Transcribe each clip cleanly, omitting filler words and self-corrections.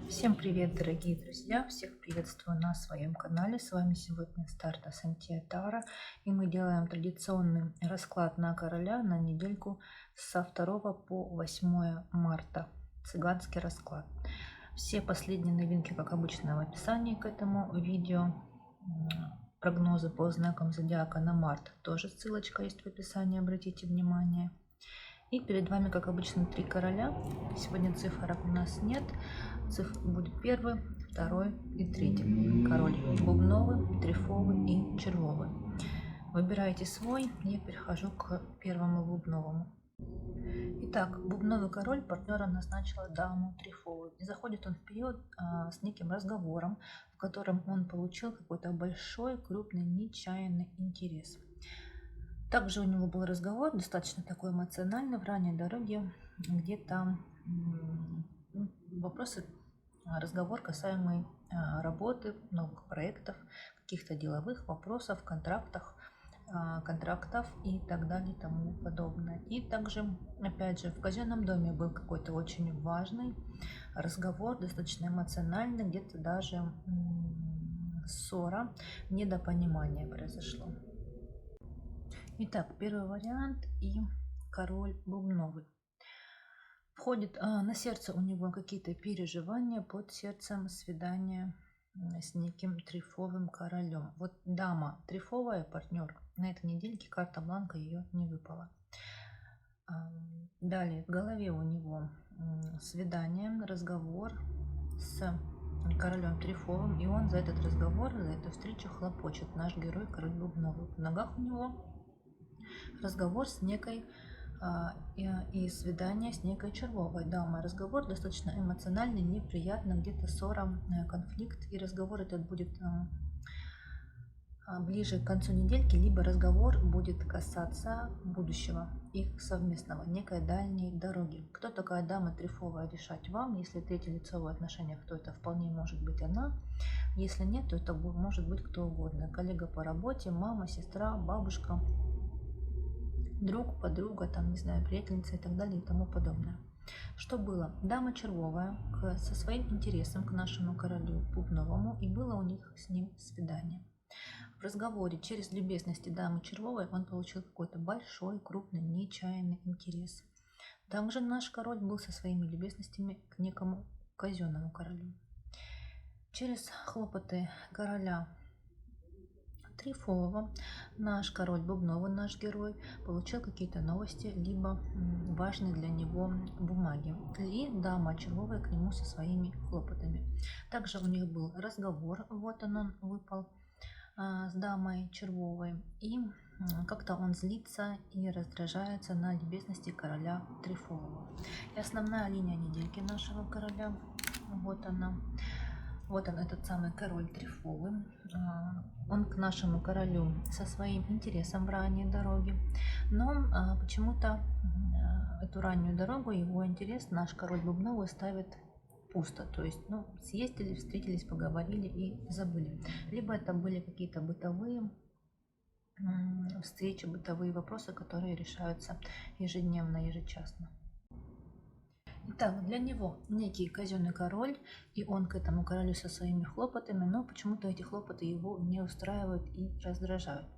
Всем привет, дорогие друзья! Всех приветствую на своем канале. С вами сегодня Старта Сантья Тара. И мы делаем традиционный расклад на короля на недельку со 2 по 8 марта. Цыганский расклад. Все последние новинки, как обычно, в описании к этому видео. Прогнозы по знакам зодиака на март. Тоже ссылочка есть в описании, обратите внимание. И перед вами, как обычно, 3 короля. Сегодня цифр у нас нет. Цифр будет первый, второй и третий. Король бубновый, трефовый и червовый. Выбирайте свой. Я перехожу к первому бубновому. Итак, бубновый король партнера назначила даму трефовую. И заходит он в период с неким разговором, в котором он получил какой-то большой, крупный, нечаянный интерес. Также у него был разговор, достаточно такой эмоциональный, в ранней дороге, где-то вопросы, разговор касаемый работы, новых проектов, каких-то деловых вопросов, контрактов и так далее и тому подобное. И также, опять же, в казенном доме был какой-то очень важный разговор, достаточно эмоциональный, где-то даже ссора, недопонимание произошло. Итак, первый вариант и король бубновый. Входит на сердце у него какие-то переживания, под сердцем свидание с неким трефовым королем. Вот дама трефовая, партнер, на этой недельке карта бланка ее не выпала. Далее в голове у него свидание, разговор с королем трефовым, и он за этот разговор, за эту встречу хлопочет. Наш герой король бубновый. В ногах у него разговор с некой и свидание с некой червовой дамой. Разговор достаточно эмоциональный, неприятный, где-то ссора, конфликт. И разговор этот будет ближе к концу недельки, либо разговор будет касаться будущего их совместного, некой дальней дороги. Кто такая дама трефовая, решать вам. Если третье лицо в отношениях, то это вполне может быть она. Если нет, то это может быть кто угодно. Коллега по работе, мама, сестра, бабушка, друг, подруга, там, не знаю, приятельница и так далее и тому подобное. Что было? Дама червовая со своим интересом к нашему королю бубновому, и было у них с ним свидание. В разговоре через любезности дамы червовой он получил какой-то большой, крупный, нечаянный интерес. Также наш король был со своими любезностями к некому казенному королю. Через хлопоты короля трефового наш король бубновый, наш герой, получил какие-то новости, либо важные для него бумаги. И дама червовая к нему со своими хлопотами. Также у них был разговор, вот он выпал с дамой червовой. И как-то он злится и раздражается на любезности короля трефового. И основная линия недельки нашего короля, вот она. Вот он, этот самый король трефовый. Он к нашему королю со своим интересом в ранней дороге. Но почему-то эту раннюю дорогу, его интерес наш король бубновый ставит пусто. То есть, съездили, встретились, поговорили и забыли. Либо это были какие-то бытовые встречи, бытовые вопросы, которые решаются ежедневно, ежечасно. Итак, для него некий казенный король, и он к этому королю со своими хлопотами, но почему-то эти хлопоты его не устраивают и раздражают.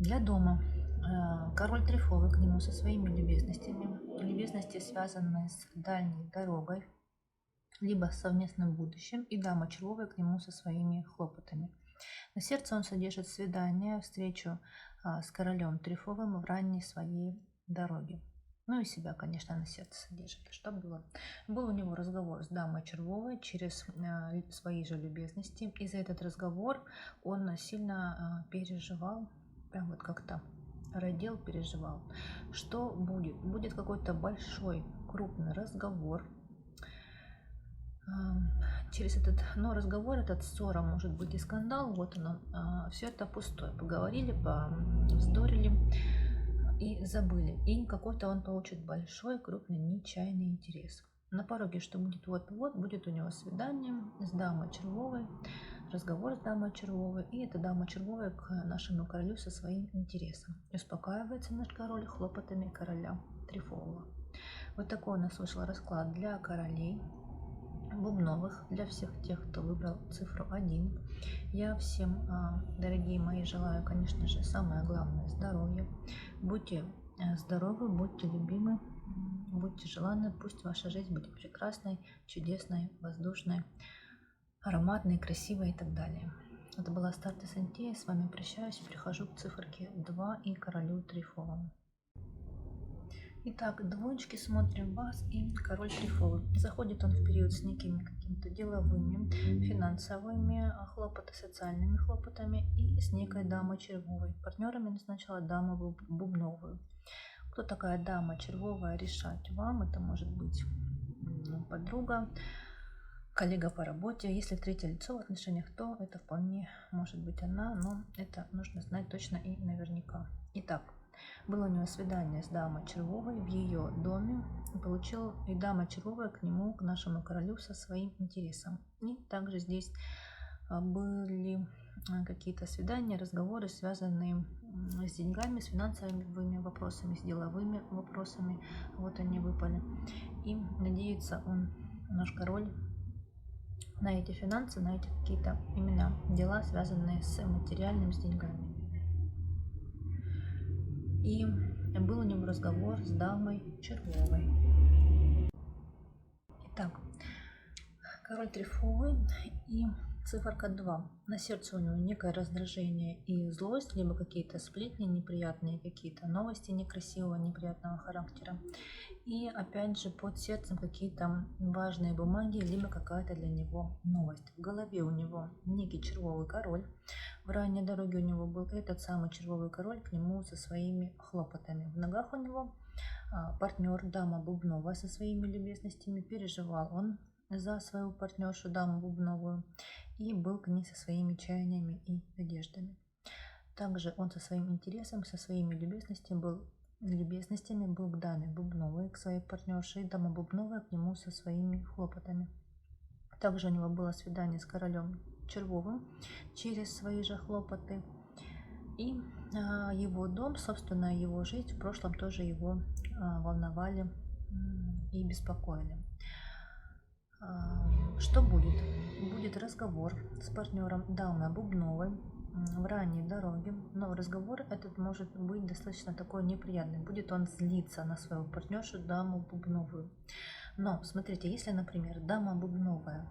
Для дома король трефовый к нему со своими любезностями, любезности, связанные с дальней дорогой, либо с совместным будущим, и дама червовая к нему со своими хлопотами. На сердце он содержит свидание, встречу с королем трефовым в ранней своей дороге. Ну и себя, конечно, на сердце содержит. Что было? Был у него разговор с дамой червовой через свои же любезности. И за этот разговор он сильно переживал, прям вот как-то родил, переживал. Что будет? Будет какой-то большой, крупный разговор. Через этот разговор, этот ссора, может быть и скандал, вот оно, все это пустое. Поговорили, повздорили и забыли. И какой-то он получит большой, крупный, нечаянный интерес. На пороге, что будет вот-вот, будет у него свидание с дамой червовой, разговор с дамой червовой, и эта дама червовая к нашему королю со своим интересом. Успокаивается наш король хлопотами короля трефового. Вот такой у нас вышел расклад для королей. бубновых для всех тех, кто выбрал цифру 1. Я всем, дорогие мои, желаю, конечно же, самое главное — здоровья. Будьте здоровы, будьте любимы, будьте желанны, пусть ваша жизнь будет прекрасной, чудесной, воздушной, ароматной, красивой и так далее. Это была Астарта Сантея, с вами прощаюсь, прихожу к циферке 2 и королю трифовому. Итак, двоечки, смотрим вас и король трифовый. Заходит он в период с некими какими-то деловыми, финансовыми хлопотами, социальными хлопотами и с некой дамой червовой. Партнерами назначила даму бубновую. Кто такая дама червовая, решать вам. Это может быть подруга, коллега по работе. Если третье лицо в отношениях, то это вполне может быть она, но это нужно знать точно и наверняка. Итак, было у него свидание с дамой червовой в ее доме, и дама червовая к нему, к нашему королю, со своим интересом. И также здесь были какие-то свидания, разговоры, связанные с деньгами, с финансовыми вопросами, с деловыми вопросами. Вот они выпали. И надеется наш король, на эти финансы, на эти какие-то именно дела, связанные с материальным, с деньгами. И был у него разговор с дамой червовой. Итак, король трифовый и циферка 2. На сердце у него некое раздражение и злость, либо какие-то сплетни неприятные, какие-то новости некрасивого, неприятного характера. И опять же под сердцем какие-то важные бумаги, либо какая-то для него новость. В голове у него некий червовый король. В ранней дороге у него был этот самый червовый король к нему со своими хлопотами. В ногах у него партнер, дама бубновая, со своими любезностями. Переживал он за свою партнершу, даму бубновую, и был к ней со своими чаяниями и надеждами. Также он со своим интересом, со своими любезностями был к даме бубновой, к своей партнерше, и дама бубновая к нему со своими хлопотами. Также у него было свидание с королем червовым через свои же хлопоты. И его дом, собственно, его жизнь в прошлом тоже его волновали и беспокоили. Что будет? Будет разговор с партнером дамы бубновой в ранней дороге, но разговор этот может быть достаточно такой неприятный. Будет он злиться на свою партнершу, даму бубновую. Но смотрите, если, например, дама бубновая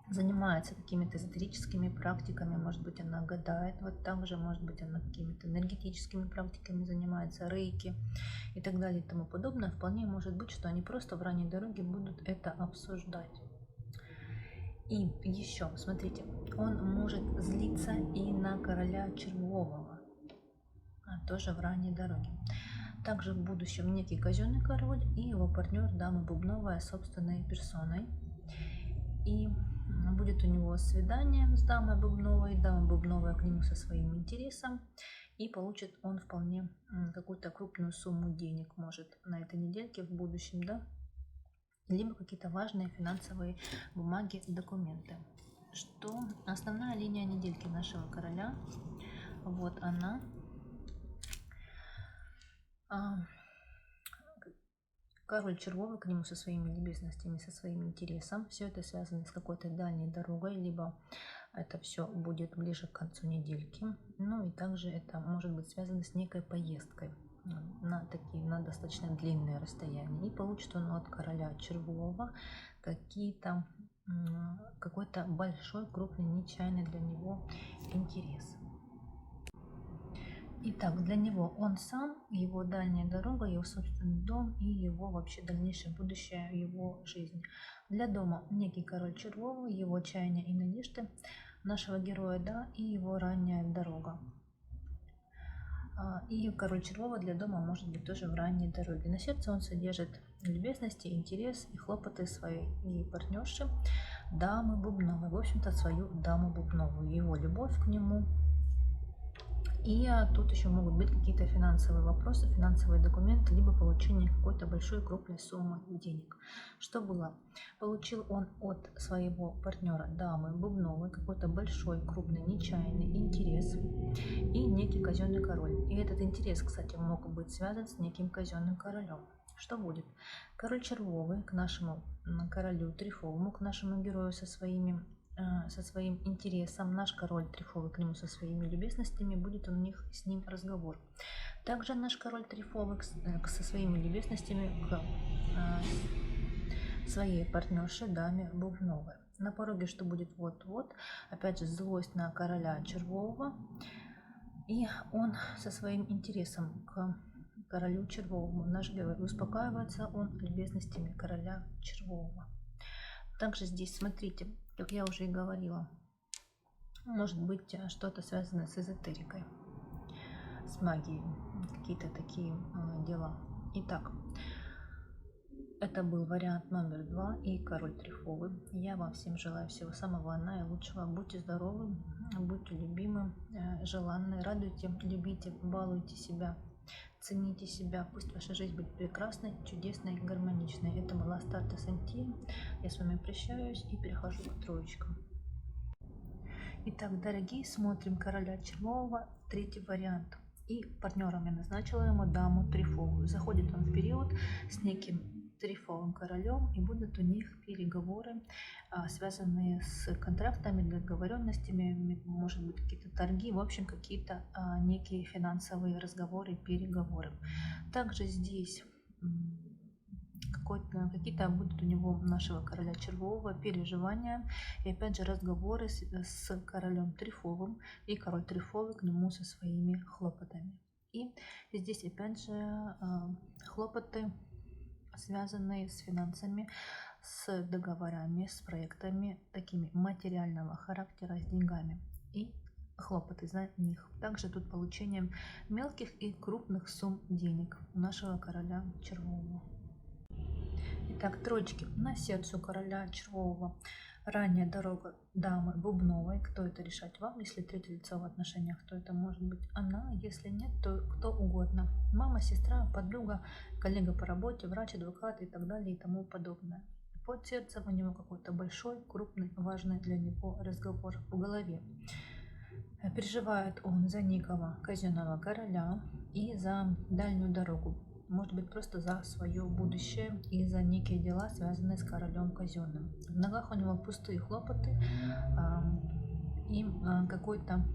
занимается какими-то эзотерическими практиками, может быть, она гадает, вот также, может быть, она какими-то энергетическими практиками занимается, рейки и так далее и тому подобное, вполне может быть, что они просто в ранней дороге будут это обсуждать. И еще, смотрите, он может злиться и на короля червового, тоже в ранней дороге. Также в будущем некий казенный король и его партнер дама бубновая собственной персоной. И будет у него свидание с дамой бубновой, дама бубновая к нему со своим интересом, и получит он вполне какую-то крупную сумму денег, может, на этой недельке в будущем, да, либо какие-то важные финансовые бумаги, документы. Что основная линия недельки нашего короля, вот она. Король червовый к нему со своими любезностями, со своим интересом. Все это связано с какой-то дальней дорогой, либо это все будет ближе к концу недельки. Ну и также это может быть связано с некой поездкой на достаточно длинные расстояния. И получит он от короля червового какой-то большой, крупный, нечаянный для него интерес. Итак, для него он сам, его дальняя дорога, его собственный дом и его вообще дальнейшее будущее, его жизнь. Для дома некий король червовый, его чаяния и надежды нашего героя, да, и его ранняя дорога. И король червовый для дома может быть тоже в ранней дороге. На сердце он содержит любезности, интерес и хлопоты своей партнерши, дамы бубновой, в общем-то, свою даму бубновую, его любовь к нему. И тут еще могут быть какие-то финансовые вопросы, финансовые документы, либо получение какой-то большой крупной суммы денег. Что было? Получил он от своего партнера дамы бубновой какой-то большой, крупный, нечаянный интерес и некий казенный король. И этот интерес, кстати, мог быть связан с неким казенным королем. Что будет? Король червовый к нашему королю трифовому, к нашему герою со своим интересом. Наш король трифовый к нему со своими любезностями. Будет у них с ним разговор. Также наш король трифовый со своими любезностями к своей партнерше даме Бубновой. На пороге что будет вот-вот. Опять же злость на короля червового. И он со своим интересом к королю червовому. Наш герой успокаивается он любезностями короля червового. Также здесь, смотрите, как я уже и говорила, может быть что-то связанное с эзотерикой, с магией, какие-то такие дела. Итак, это был вариант номер 2 и король трифовый. Я вам всем желаю всего самого наилучшего. Будьте здоровы, будьте любимы, желанны, радуйте, любите, балуйте себя, цените себя. Пусть ваша жизнь будет прекрасной, чудесной, гармоничной. Это была Астарта Сантия. Я с вами прощаюсь и перехожу к троечкам. Итак, дорогие, смотрим короля червового, третий вариант. И партнером я назначила ему даму трифовую. Заходит он в период с неким трифовым королем, и будут у них переговоры, связанные с контрактами, договоренностями, может быть какие-то торги, в общем какие-то некие финансовые разговоры, переговоры. Также здесь какие-то будут у него нашего короля червового переживания и опять же разговоры с королем трифовым, и король трифовый к нему со своими хлопотами. И здесь опять же хлопоты, связанные с финансами, с договорами, с проектами такими материального характера, с деньгами и хлопоты за них. Также тут получением мелких и крупных сумм денег у нашего короля червового. Итак, троечки. На сердце короля червового ранняя дорога дамы Бубновой. Кто это, решать вам? Если третье лицо в отношениях, то это может быть она. Если нет, то кто угодно. Мама, сестра, подруга, коллега по работе, врач, адвокат и так далее и тому подобное. Под сердцем у него какой-то большой, крупный, важный для него разговор в голове. Переживает он за некого казенного короля и за дальнюю дорогу. Может быть, просто за свое будущее и за некие дела, связанные с королем казенным. В ногах у него пустые хлопоты и какой-то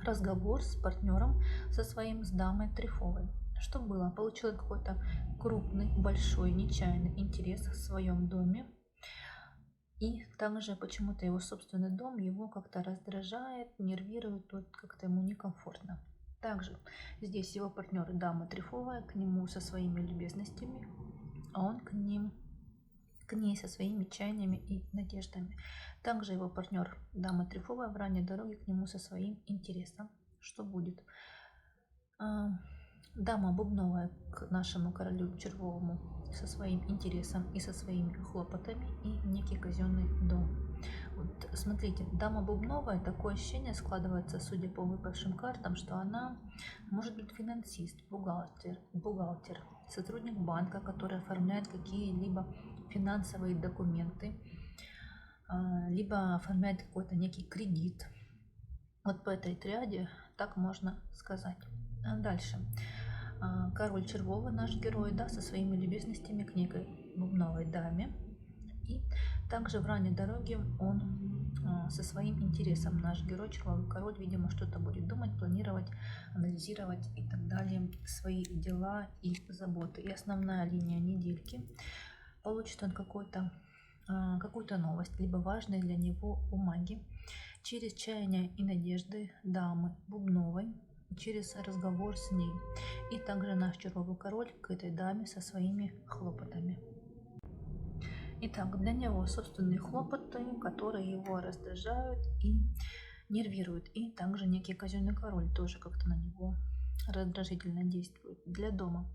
разговор с партнером, со своим, с дамой трифовой. Что было? Получил какой-то крупный, большой, нечаянный интерес в своем доме. И также почему-то его собственный дом его как-то раздражает, нервирует, вот как-то ему некомфортно. Также здесь его партнер дама трифовая к нему со своими любезностями, а он к ней со своими чаяниями и надеждами. Также его партнер дама трифовая в ранней дороге к нему со своим интересом. Что будет? Дама Бубновая к нашему королю червовому со своим интересом и со своими хлопотами, и некий казенный дом. Вот, смотрите, дама Бубновая, такое ощущение складывается, судя по выпавшим картам, что она может быть финансист, бухгалтер, сотрудник банка, который оформляет какие-либо финансовые документы, либо оформляет какой-то некий кредит. Вот по этой триаде так можно сказать. Дальше. Король червовый, наш герой, да, со своими любезностями к некой бубновой даме. И также в ранней дороге он со своим интересом, наш герой червовый король, видимо, что-то будет думать, планировать, анализировать и так далее, свои дела и заботы. И основная линия недельки, получит он какую-то новость, либо важные для него бумаги, через чаяния и надежды дамы Бубновой, через разговор с ней. И также наш червовый король к этой даме со своими хлопотами. Итак, для него собственные хлопоты, которые его раздражают и нервируют. И также некий казенный король тоже как-то на него раздражительно действует. Для дома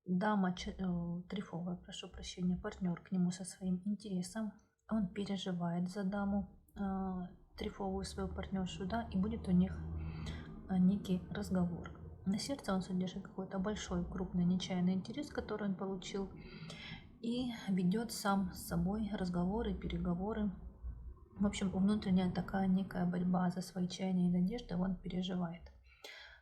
дама трифовая, прошу прощения, партнер к нему со своим интересом. Он переживает за даму трифовую, свою партнершу, да, и будет у них некий разговор. На сердце он содержит какой-то большой, крупный, нечаянный интерес, который он получил, и ведет сам с собой разговоры, переговоры. В общем, внутренняя такая некая борьба за свои чаяния и надежды он переживает.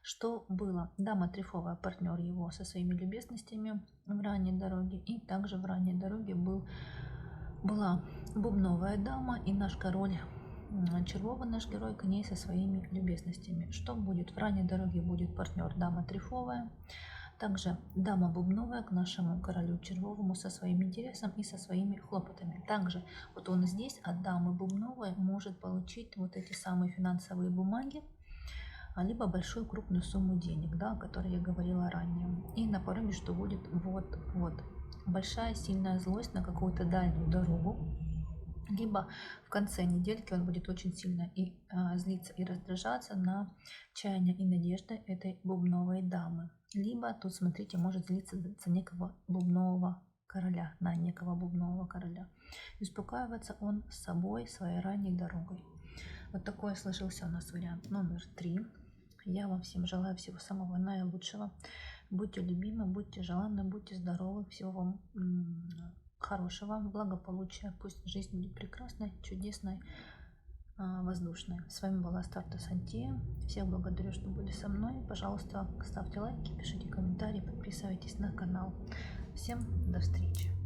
Что было? Дама трефовая, партнер его со своими любезностями в ранней дороге. И также в ранней дороге была бубновая дама и наш король червовый, наш герой, к ней со своими любезностями. Что будет? В ранней дороге будет партнер дама трефовая. Также дама бубновая к нашему королю червовому со своим интересом и со своими хлопотами. Также вот он здесь от дамы бубновой может получить вот эти самые финансовые бумаги, либо большую крупную сумму денег, да, о которой я говорила ранее. И на пороге что будет? Вот большая сильная злость на какую-то дальнюю дорогу, либо в конце недельки он будет очень сильно злиться и раздражаться на чаяния и надежды этой бубновой дамы. Либо тут, смотрите, может злиться за некого бубнового короля, на некого бубнового короля. И успокаиваться он с собой, своей ранней дорогой. Вот такой сложился у нас вариант номер 3. Я вам всем желаю всего самого наилучшего. Будьте любимы, будьте желанны, будьте здоровы. Всего вам хорошего, благополучия. Пусть жизнь будет прекрасной, чудесной, воздушной. С вами была Астарта Сантия. Всех благодарю, что были со мной. Пожалуйста, ставьте лайки, пишите комментарии, подписывайтесь на канал. Всем до встречи.